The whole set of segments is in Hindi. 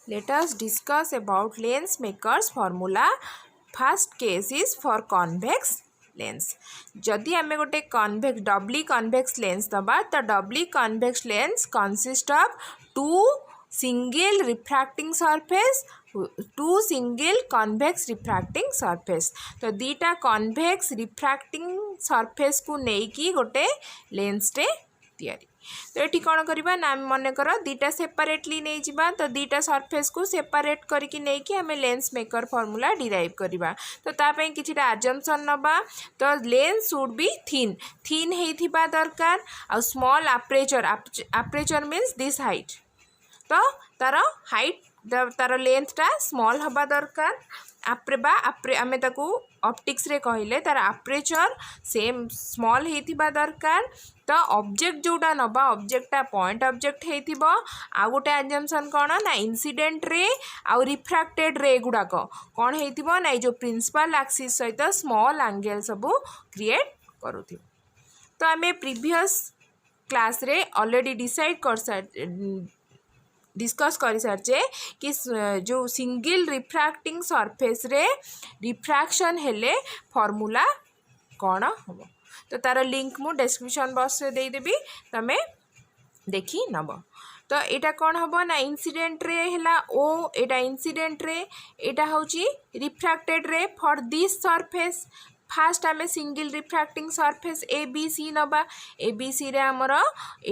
Let us discuss about lens makers formula. First case is for convex lens. जदि आमे गोटे convex doubly convex lens दबा तो doubly convex lens consist of two single refracting surface, two single convex refracting surface. तो दीटा convex refracting surface को नेकी गोटे lens टे तैयारी. तो ये कौन करवा ना मन कर दीटा सेपरेटली नहीं जावा तो दीटा सरफेस को सेपरेट करके नहीं कि हमें लेंस मेकर फॉर्मूला डिराइव करवा. तो तापाई किछिटा अजम्पशन नबा. तो lens should be thin thin हेइथिबा दरकार आ small aperture aperture means this height. तो तार हाइट तार लेंथटा स्मॉल हवा दरकार. आमे ताकू ऑप्टिक्स रे कहले तार अपर्चर सेम स्मॉल हेइथिबा दरकार. तो ऑब्जेक्ट जोटा नबा ऑब्जेक्टा पॉइंट ऑब्जेक्ट हेइथिबो. आ गोटे अजम्पशन कौन ना इंसिडेंट रे आ रिफ्रैक्टेड रे गुड़ाक कौन हेइथिबो ना जो प्रिंसिपल एक्सिस सहित स्मॉल एंगल सब क्रिएट करूथिबो. तो आमे प्रीवियस क्लास रे ऑलरेडी डिस्कस कर सारचे कि जो सिंगल रिफ्रैक्टिंग सरफेस रे रिफ्रैक्शन हेले फॉर्मूला कौन हम. तो तार लिंक मु डिस्क्रिप्शन बॉक्स रे दे देबी तमे देखी नब. तो एटा कौन हम ना इंसिडेंट रे हैला ओ एटा इंसिडेंट रे एटा होची refracted ray for this surface. First आमे single refracting surface A B C नबा. ए बी सी रे हमर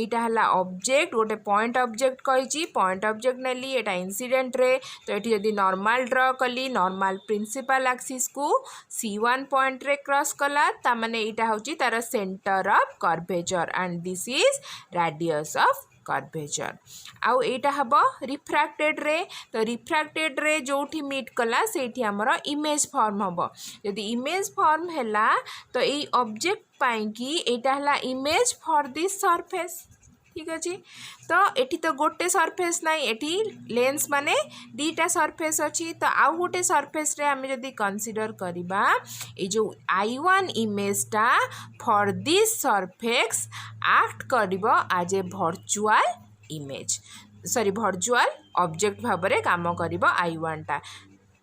एटा हला ऑब्जेक्ट गोटे पॉइंट ऑब्जेक्ट कहिची पॉइंट ऑब्जेक्ट नेली एटा इंसिडेंट रे. तो एठी यदि नॉर्मल ड्रॉ कली नॉर्मल प्रिंसिपल एक्सिस को C1 पॉइंट रे क्रॉस कला ता माने एटा होची तार centre of curvature and this is radius of curvature. आउ एटा हबो रिफ्रैक्टेड रे. तो रिफ्रैक्टेड रे जोठी मीट कला सेठी हमर इमेज फॉर्म हबो. यदि इमेज फॉर्म हैला तो ए ऑब्जेक्ट पाई कि एटा हला इमेज फॉर दिस सरफेस. ठीक अछि. तो एठी तो गोटे सरफेस नाही एठी लेंस माने दीटा सरफेस अछि. तो आउ गोटे सरफेस रे हमें जदि कंसीडर करिबा ए जो I1 इमेज टा फॉर दिस सरफेस एक्ट करिबो as a virtual image sorry virtual object भाबरे काम करिबो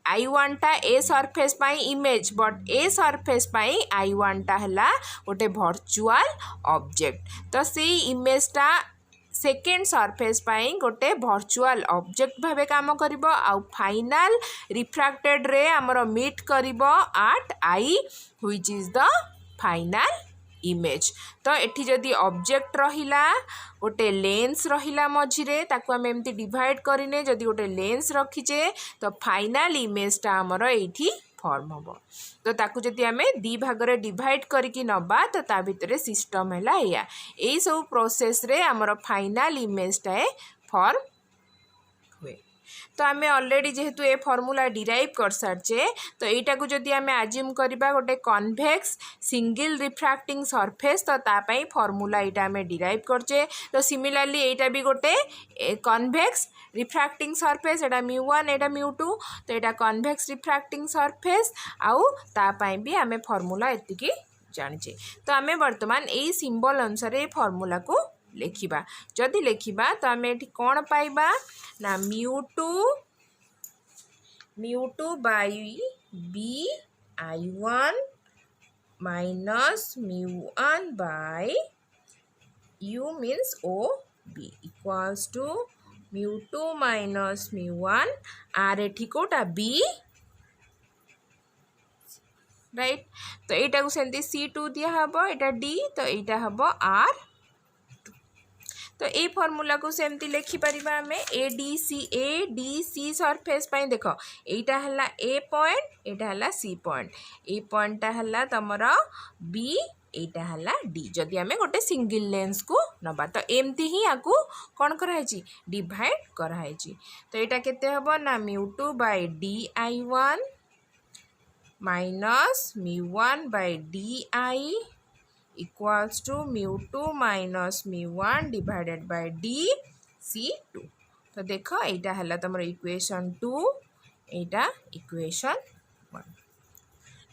I1 टा ए सरफेस पाई इमेज बट ए सरफेस पाई I1 टा हला गोटे वर्चुअल ऑब्जेक्ट. तो से इमेज टा सेकेंड सरफेस पाई गोटे वर्चुअल ऑब्जेक्ट भाबे काम करिबो. आउ फाइनल रिफ्रैक्टेड रे हमर मीट करिबो at I which is the final image. तो एठी जदि ऑब्जेक्ट रहिला गोटे लेंस रहिला मझिरे ताकू आम एमती डिवाइड करिने जदि गोटे लेंस रखीचे तो फाइनल इमेज टा हमर एठी फॉर्म हम. तो ताकू जदि आमे दी भागरे डिवाइड करके नबा तो ता भितरे सिस्टम हैला या एई सब प्रोसेस रे हमर फाइनल इमेज टा फॉर्म हुए. तो आम ऑलरेडी जेहेतु ए फॉर्मूला डिराइव कर सारचे तो यहीटा को जदि आम आज्यूम करबा गोटे कन्वेक्स सिंगल रिफ्रैक्टिंग सरफेस तो तापाई फॉर्मूला यहाँ आम डिराइव करचे. तो सिमिलरली यहाँ भी गोटे कन्वेक्स रिफ्रैक्टिंग सरफेस एटा μ1 एटा μ2. तो यहाँ कन्वेक्स रिफ्रैक्टिंग सरफेस आउ तापाई भी आम फॉर्मूला एतिकी जानिचे. तो आम वर्तमान यही सिंबल अनुसार फॉर्मूला को लेखिबा. जदि लेखिबा तो आम एठी कौन पाइबा ना μ2 by BI1 minus μ1 by U means OB equals to μ2 minus μ1 R एठी कोटा B राइट. तो यहाँ को सेमती C2 दिया हबो एटा D तो यहाँ हबो R. तो ये फॉर्मूला को सेमती लिखि परिबा हमें ADC सरफेस पाई देख एटा हला A पॉइंट एटा हला C पॉइंट. ए पॉइंट टा हला तमर B एटा हला D. जदि आमे गोटे सिंगल लेंस को नबा तो एमती ही आकु कौन कराई डिवाइड कराई. तो यहाँ केते हबो ना μ2 by DI1 minus μ1 by DI equals to μ2 minus μ1 divided by DC2. तो देख यहाँ है तुम इक्वेशन 2 यहाँ इक्वेशन 1.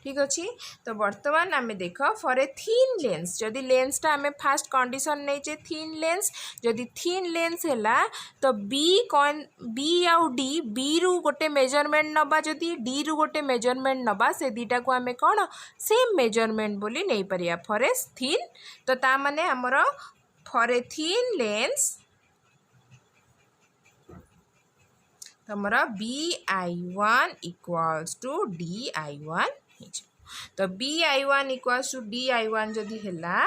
ठीक अच्छे। तो बर्तमान आम देख फॉर ए थीन लेंस जदि लेंसटा आम फास्ट कंडीशन नहीं थीन लेंस जदि थीन लेंस है तो बी आउ डी बी रु गोटे मेजरमेंट नबा जदि डी रु गोटे मेजरमेंट नबा से दीटा को आम कौन सेम मेजरमेंट बोली नहीं परिया फॉर ए थीन। तो ता माने हमर फॉर ए थीन लेंस तमरा BI1 इक्वल्स टू DI1 तो BI1 इक्वल्स टू DI1 जदि हैला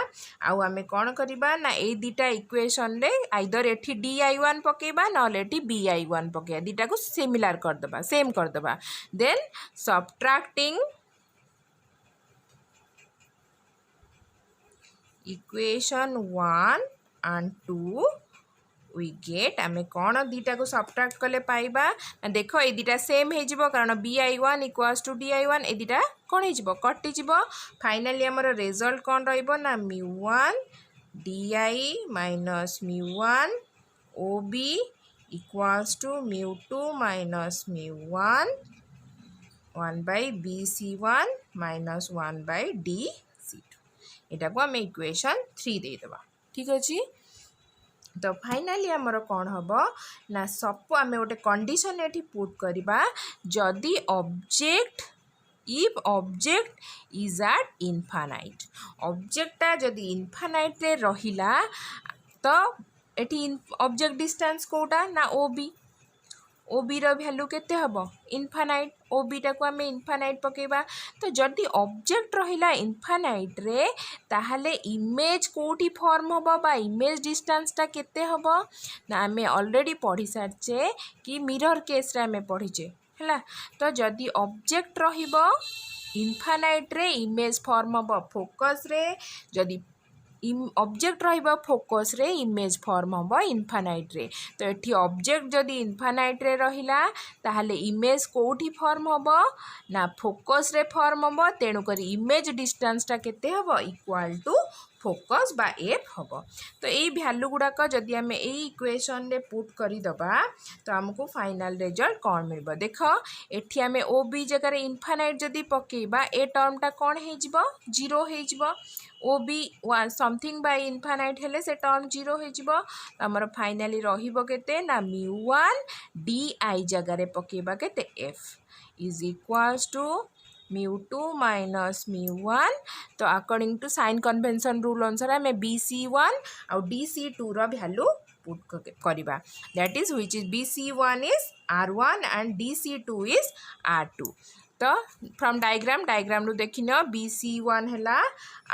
आउ आमे कौन करिबा ना ए दीटा इक्वेशन रे आइदर एठी DI1 पकेबा ना एठी BI1 पकेबा दीटा को सिमिलर कर दबा सेम कर दबा then subtracting equation 1 and 2 we get आमे कौन दीटा को सबट्रैक्ट कले पाइबा देख ए दीटा सेम हो जिवो कारण BI1 इक्वल्स टू DI1 ए दीटा कौन हो जिवो कटि जिवो फाइनली हमर रिजल्ट कौन रहइबो ना mu1 DI minus mu1 OB equals to mu2 minus mu1 1 by BC1 minus 1 by DC2 एटा को आमे इक्वेशन 3 दे देबा ठीक अछि। तो फाइनली आमर कौन हम ना सब आम गोटे कंडीशन एटी पुट करवा जदि object if object is at infinite ऑब्जेक्टा जदि इनफानाइट रे रहिला तो एटी ऑब्जेक्ट डिस्टेंस कोटा ना ओबी रो वैल्यू केते हबो इनफानाइट ओबी टा को आम इनफानाइट पकेबा तो जदि ऑब्जेक्ट रहिला इनफानाइट रे ताहले इमेज कोठी फॉर्म हबो बा इमेज डिस्टेंस टा केते हबो ना आम ऑलरेडी पढ़ी सारचे कि मिरर केस रे आम पढ़ीचे हैला। तो जदि ऑब्जेक्ट रहिबो इनफानाइट रे इमेज फॉर्म हबो फोकस रे जदि ऑब्जेक्ट रहिबा फोकस रे इमेज फॉर्म हम इनफानाइट रे तो एठी ऑब्जेक्ट जदि इनफानाइट रे रहिला ताहले इमेज कोठी फॉर्म हम ना फोकस रे फॉर्म हम तेणु करी इमेज डिस्टेंस टा केते हबो इक्वल टू फोकस बा एफ हम। तो यही भैल्यू गुड़ाक जदि आम इक्वेशन रे पुट कर दबा तो आमको फाइनल रिजल्ट कौन मिल देख एठी आम ओ बी जगह इनफानाइट जदि पकेबा ए टर्मटा कौन हो जीरो हो O B something by infinite हेले से टर्म जीरो हो आमर फाइनाली रहिबो केते ना mu1 DI जगह पकेबा केते F is equals to mu2 minus mu1 तो according to sign convention rule अनुसार आम BC1 और DC2 रो वैल्यू पुट करवा that is which is BC1 is R1 and DC2 is R2। तो फ्रॉम डायग्राम रू देखि न BC1 हैला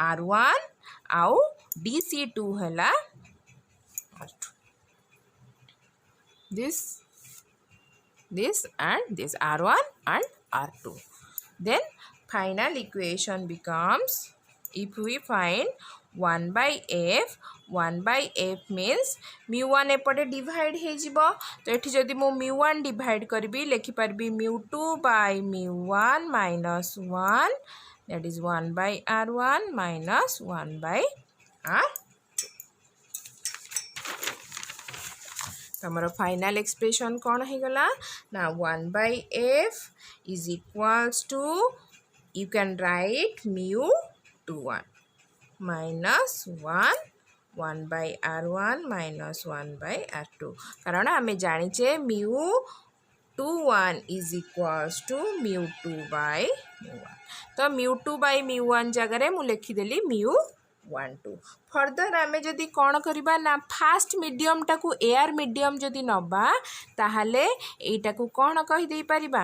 R1 आउ DC2 हैला R2 this and this R1 and R2 then final equation becomes if we find 1 by f means mu1 एपटे डिवाइड हो जिवो तो एठी जदि मु mu1 डिवाइड करबी लिखि परबी mu2 by mu1 minus 1 that is 1 by r1 minus 1 by r2 तमरो फाइनल एक्सप्रेशन कौन हो गला ना 1 by f is equals to you can write mu21 minus 1 by r1 minus 1 by r2 कारण आम जानीचे mu21 is equals to mu2 by mu1 तो mu2 by mu1 जगह मु लिखिदेली mu12 फर्दर आम जदि कौन करबा ना फास्ट मीडियम टाकू एयर मीडियम जदि नबा ताहले एटा को कौन कहि दे परिबा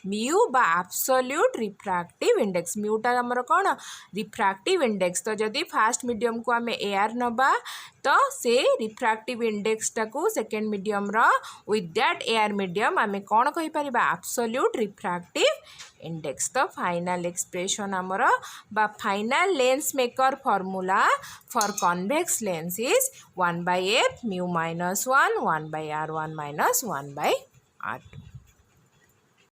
म्यू बा एब्सोल्यूट रिफ्रैक्टिव इंडेक्स म्यूटा हमर कौन रिफ्रैक्टिव इंडेक्स तो जदि फास्ट मीडियम को आम एयर नबा तो से रिफ्रैक्टिव इंडेक्स टाकू सेकेंड मीडियम रो विथ दैट एयर मीडियम आम कौन कहि परिबा एब्सोल्यूट रिफ्रैक्टिव इंडेक्स। तो फाइनल एक्सप्रेशन हमर बा final lens maker formula for convex lens is 1 by f mu minus 1 1 by r1 minus 1 by r2।